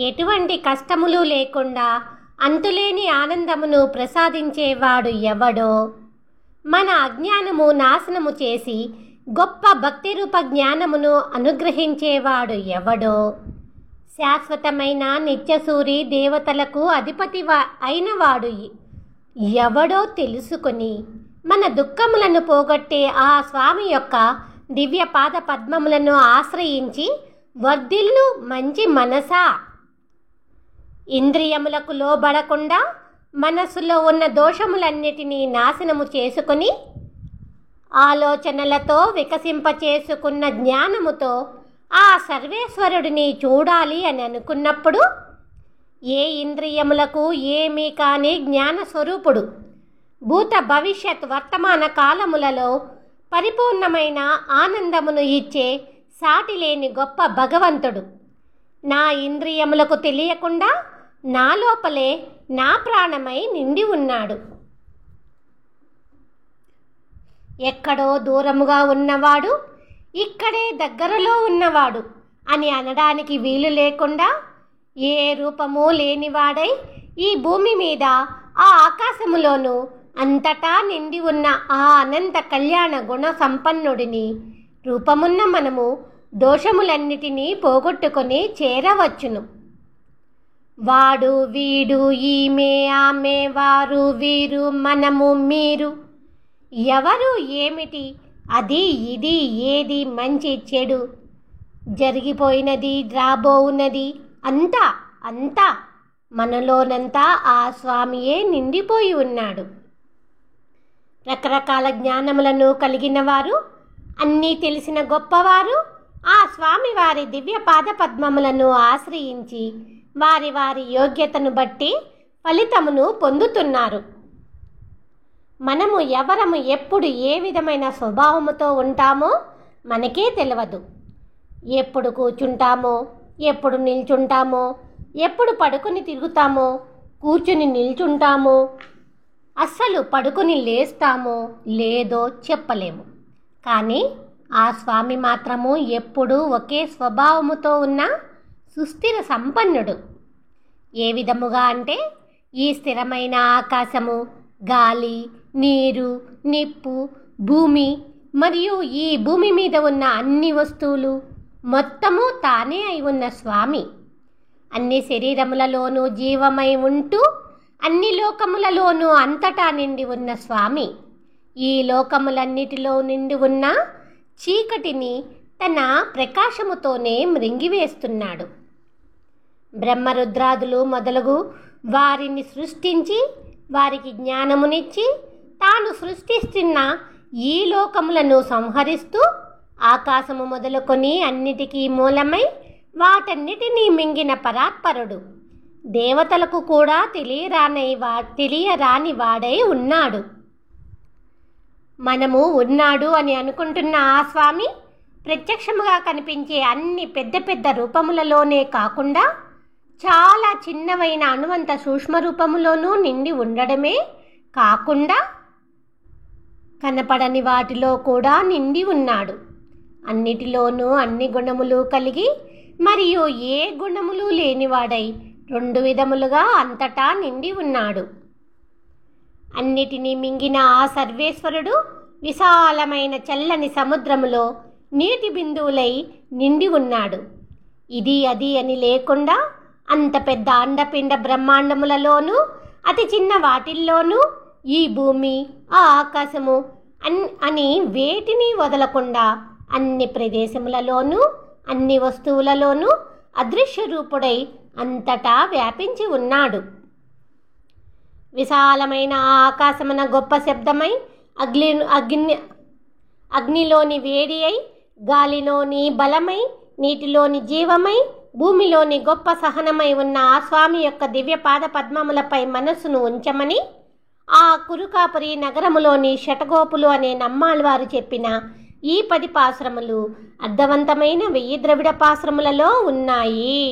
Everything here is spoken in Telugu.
ఎటువంటి కష్టములు లేకుండా అంతులేని ఆనందమును ప్రసాదించేవాడు ఎవడో, మన అజ్ఞానము నాశనము చేసి గొప్ప భక్తిరూప జ్ఞానమును అనుగ్రహించేవాడు ఎవడో, శాశ్వతమైన నిత్యసూరి దేవతలకు అధిపతి అయినవాడు ఎవడో తెలుసుకొని మన దుఃఖములను పోగొట్టే ఆ స్వామి యొక్క దివ్య పాద పద్మములను ఆశ్రయించి వర్ధిల్లు మంచి మనసా. ఇంద్రియములకు లోబడకుండా మనస్సులో ఉన్న దోషములన్నిటినీ నాశనము చేసుకొని ఆలోచనలతో వికసింపచేసుకున్న జ్ఞానముతో ఆ సర్వేశ్వరుడిని చూడాలి అని అనుకున్నప్పుడు ఏ ఇంద్రియములకు ఏమీ కాని జ్ఞానస్వరూపుడు, భూత భవిష్యత్ వర్తమాన కాలములలో పరిపూర్ణమైన ఆనందమును ఇచ్చే సాటిలేని గొప్ప భగవంతుడు నా ఇంద్రియములకు తెలియకుండా నా లోపలే నా ప్రాణమై నిండి ఉన్నాడు. ఎక్కడో దూరముగా ఉన్నవాడు ఇక్కడే దగ్గరలో ఉన్నవాడు అని అనడానికి వీలు లేకుండా ఏ రూపము లేనివాడై ఈ భూమి మీద ఆ ఆకాశములోనూ అంతటా నిండి ఉన్న ఆ అనంత కళ్యాణ గుణ సంపన్నుడిని రూపమున్న మనము దోషములన్నిటినీ పోగొట్టుకొని చేరవచ్చును. వాడు వీడు ఈమె ఆమె వారు వీరు మనము మీరు ఎవరు ఏమిటి అది ఇది ఏది మంచి చెడు జరిగిపోయినది రాబోవున్నది అంతా అంతా మనలోనంతా ఆ స్వామియే నిండిపోయి ఉన్నాడు. రకరకాల జ్ఞానములను కలిగిన వారు, అన్నీ తెలిసిన గొప్పవారు ఆ స్వామి వారి దివ్య పాద పద్మములను ఆశ్రయించి వారి వారి యోగ్యతను బట్టి ఫలితమును పొందుతున్నారు. మనము ఎవరము ఎప్పుడు ఏ విధమైన స్వభావముతో ఉంటామో మనకే తెలియదు. ఎప్పుడు కూర్చుంటామో, ఎప్పుడు నిల్చుంటామో, ఎప్పుడు పడుకుని తిరుగుతామో, కూర్చుని నిల్చుంటామో, అస్సలు పడుకుని లేస్తామో లేదో చెప్పలేము. కానీ ఆ స్వామి మాత్రము ఎప్పుడూ ఒకే స్వభావముతో ఉన్న సుస్థిర సంపన్నుడు. ఏ విధముగా అంటే ఈ స్థిరమైన ఆకాశము, గాలి, నీరు, నిప్పు, భూమి మరియు ఈ భూమి మీద ఉన్న అన్ని వస్తువులు మొత్తము తానే అయి ఉన్న స్వామి. అన్ని శరీరములలోనూ జీవమై ఉంటూ అన్ని లోకములలోనూ అంతటా నిండి ఉన్న స్వామి ఈ లోకములన్నిటిలో నిండి ఉన్న చీకటిని తన ప్రకాశముతోనే మృంగివేస్తున్నాడు. బ్రహ్మరుద్రాదులు మొదలగు వారిని సృష్టించి వారికి జ్ఞానమునిచ్చి తాను సృష్టిస్తున్న ఈ లోకములను సంహరిస్తూ ఆకాశము మొదలుకొని అన్నిటికీ మూలమై వాటన్నిటినీ మింగిన పరాత్పరుడు దేవతలకు కూడా తెలియరాని వాడై ఉన్నాడు. మనము ఉన్నాడు అని అనుకుంటున్న ఆ స్వామి ప్రత్యక్షముగా కనిపించే అన్ని పెద్ద పెద్ద రూపములలోనే కాకుండా చాలా చిన్నవైన అణువంత సూక్ష్మ రూపములోనూ నిండి ఉండడమే కాకుండా కనపడని వాటిలో కూడా నిండి ఉన్నాడు. అన్నిటిలోనూ అన్ని గుణములు కలిగి మరియు ఏ గుణములు లేనివాడై రెండు విధములుగా అంతటా నిండి ఉన్నాడు. అన్నిటినీ మింగిన ఆ సర్వేశ్వరుడు విశాలమైన చల్లని సముద్రములో నీటి బిందువులై నిండి ఉన్నాడు. ఇది అది అని లేకుండా అంత పెద్ద అండపిండ బ్రహ్మాండములలోనూ అతి చిన్న వాటిల్లోనూ ఈ భూమి ఆ ఆకాశము అని వేటిని వదలకుండా అన్ని ప్రదేశములలోనూ అన్ని వస్తువులలోనూ అదృశ్య రూపుడై అంతటా వ్యాపించి ఉన్నాడు. విశాలమైన ఆ ఆకాశమున గొప్ప శబ్దమై అగ్నిలోని వేడి అయి గాలిలోని బలమై నీటిలోని జీవమై భూమిలోని గొప్ప సహనమై ఉన్న ఆ స్వామి యొక్క దివ్య పాద పద్మములపై మనస్సును ఉంచమని ఆ కురుకాపురి నగరములోని శటగోపులు అనే నమ్మాళ్వారు చెప్పిన ఈ 10 పాశ్రములు అర్థవంతమైన 1000 ద్రవిడ పాశ్రములలో ఉన్నాయి.